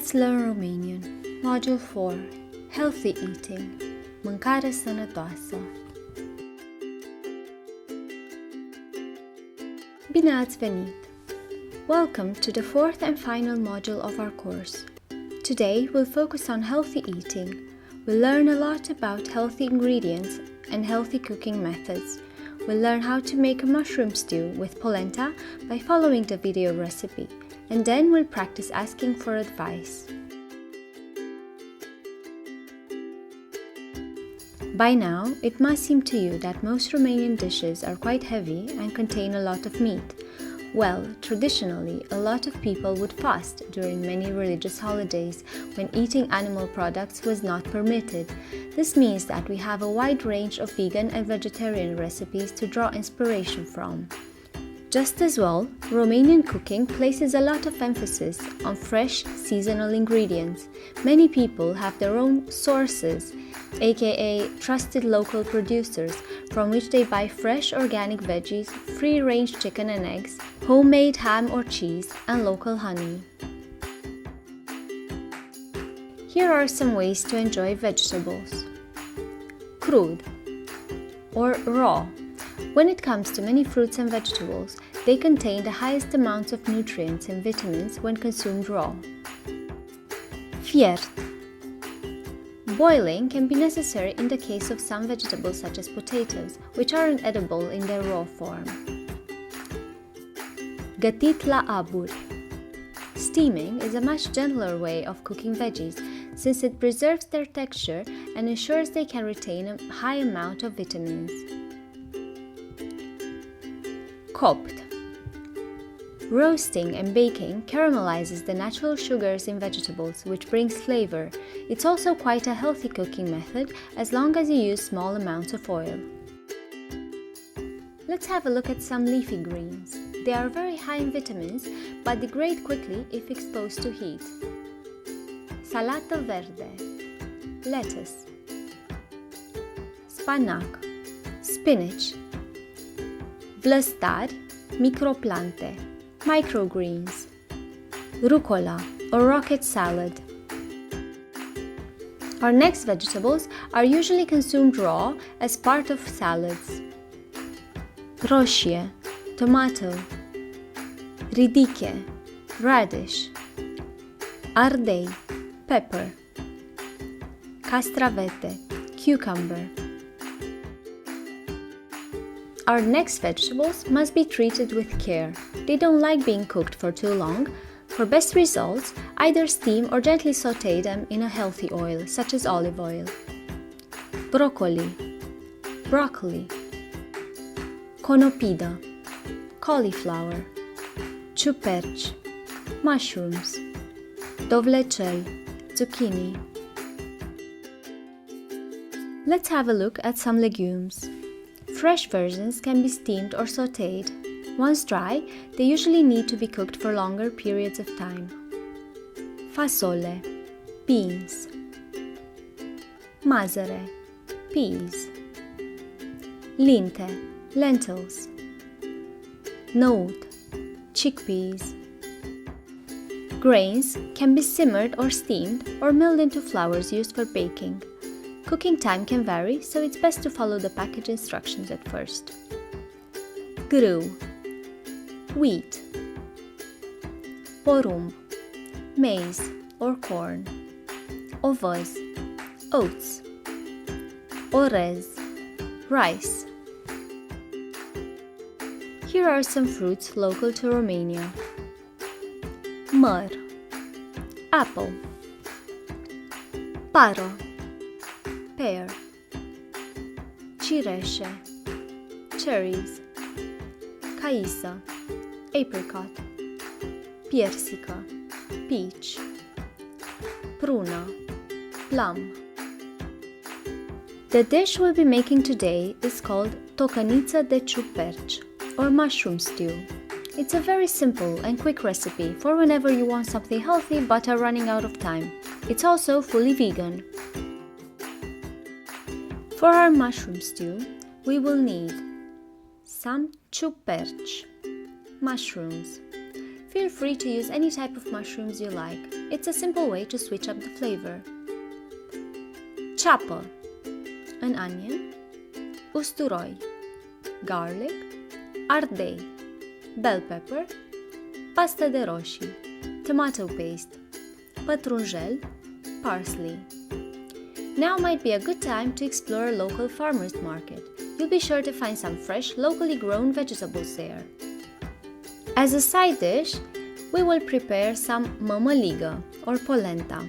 Let's learn Romanian. Module 4. Healthy eating. Mâncare sănătoasă. Bine ați venit! Welcome to the fourth and final module of our course. Today we'll focus on healthy eating. We'll learn a lot about healthy ingredients and healthy cooking methods. We'll learn how to make a mushroom stew with polenta by following the video recipe, and then we'll practice asking for advice. By now, it must seem to you that most Romanian dishes are quite heavy and contain a lot of meat. Well, traditionally, a lot of people would fast during many religious holidays when eating animal products was not permitted. This means that we have a wide range of vegan and vegetarian recipes to draw inspiration from. Just as well, Romanian cooking places a lot of emphasis on fresh, seasonal ingredients. Many people have their own sources, aka trusted local producers, from which they buy fresh organic veggies, free-range chicken and eggs, homemade ham or cheese, and local honey. Here are some ways to enjoy vegetables. Crud or raw. When it comes to many fruits and vegetables, they contain the highest amounts of nutrients and vitamins when consumed raw. Fiert. Boiling can be necessary in the case of some vegetables such as potatoes, which aren't edible in their raw form. Gătit la abur. Steaming is a much gentler way of cooking veggies, since it preserves their texture and ensures they can retain a high amount of vitamins. Copt. Roasting and baking caramelizes the natural sugars in vegetables, which brings flavor. It's also quite a healthy cooking method as long as you use small amounts of oil. Let's have a look at some leafy greens. They are very high in vitamins, but degrade quickly if exposed to heat. Salată verde. Lettuce. Spanac. Spinach. Vlăstari, microplante, microgreens. Rucola or rocket salad. Our next vegetables are usually consumed raw as part of salads. Roșie, tomato. Ridiche, radish. Ardei, pepper. Castravete, cucumber. Our next vegetables must be treated with care. They don't like being cooked for too long. For best results, either steam or gently sauté them in a healthy oil, such as olive oil. Broccoli, broccoli. Conopida, cauliflower. Ciuperci, mushrooms. Dovlecel, zucchini. Let's have a look at some legumes. Fresh versions can be steamed or sautéed. Once dry, they usually need to be cooked for longer periods of time. Fasole, beans. Mazăre, peas. Linte, lentils. Năut, chickpeas. Grains can be simmered or steamed or milled into flours used for baking. Cooking time can vary, so it's best to follow the package instructions at first. Grâu, wheat. Porumb, maize or corn. Ovăz, oats. Orez, rice. Here are some fruits local to Romania. Măr, apple. Paro, pear. Cireșe, cherries. Caisă, apricot. Piersică, peach. Prună, plum. The dish we'll be making today is called tocăniță de ciuperci, or mushroom stew. It's a very simple and quick recipe for whenever you want something healthy but are running out of time. It's also fully vegan. For our mushroom stew, we will need some ciuperci, mushrooms. Feel free to use any type of mushrooms you like. It's a simple way to switch up the flavor. Ceapă, an onion, usturoi, garlic, ardei, bell pepper, pastă de roșii, tomato paste, pătrunjel, parsley. Now might be a good time to explore a local farmer's market. You'll be sure to find some fresh, locally grown vegetables there. As a side dish, we will prepare some mămăligă or polenta.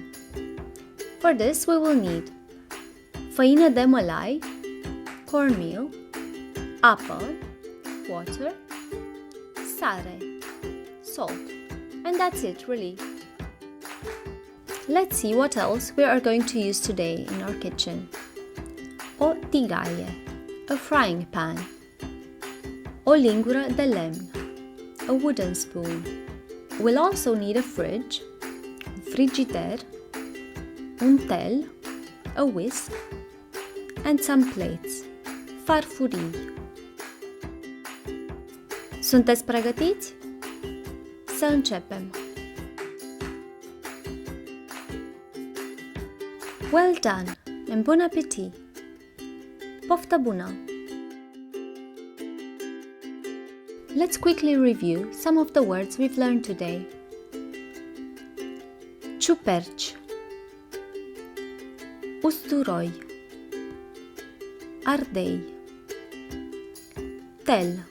For this, we will need făină de mălai, cornmeal, apă, water, sare, salt, and that's it really. Let's see what else we are going to use today in our kitchen. O tigaie, a frying pan. O lingură de lemn, a wooden spoon. We'll also need a fridge, un frigider, un tel, a whisk, and some plates, farfurii. Sunteți pregătiți? Să începem! Well done and bon appétit! Poftă bună! Let's quickly review some of the words we've learned today. Ciuperci, usturoi, ardei, tel,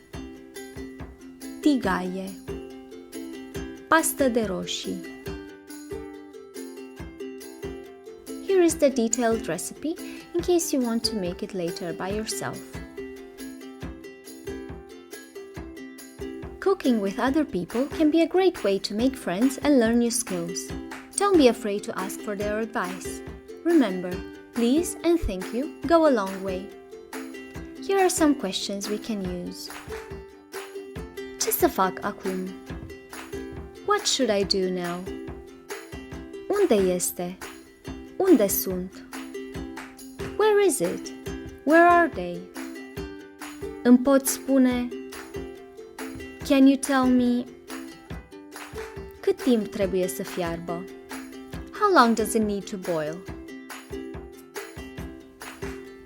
tigaie, pastă de roșii. Here is the detailed recipe in case you want to make it later by yourself. Cooking with other people can be a great way to make friends and learn new skills. Don't be afraid to ask for their advice. Remember, please and thank you go a long way. Here are some questions we can use. Ce să fac acum? What should I do now? Unde este? Unde sunt? Where is it? Where are they? Îmi poți spune? Can you tell me? Cât timp trebuie să fiarbă? How long does it need to boil?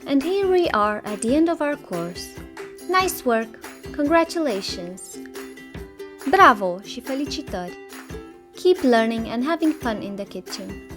And here we are at the end of our course. Nice work! Congratulations! Bravo și felicitări! Keep learning and having fun in the kitchen.